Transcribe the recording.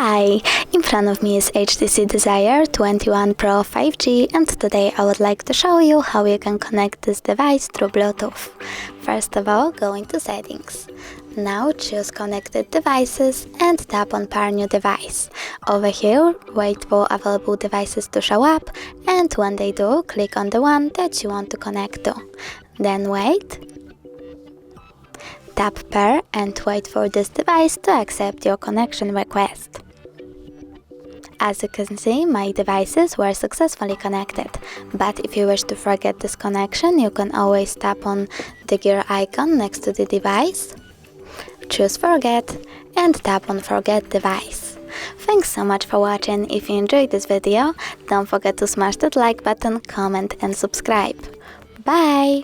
Hi, in front of me is HTC Desire 21 Pro 5G, and today I would like to show you how you can connect this device through Bluetooth. First of all, go into Settings. Now choose Connected Devices and tap on Pair New Device. Over here, wait for available devices to show up, and when they do, click on the one that you want to connect to. Then wait. Tap Pair and wait for this device to accept your connection request. As you can see, my devices were successfully connected, but if you wish to forget this connection, you can always tap on the gear icon next to the device, choose Forget, and tap on Forget Device. Thanks so much for watching. If you enjoyed this video, don't forget to smash that like button, comment and subscribe. Bye!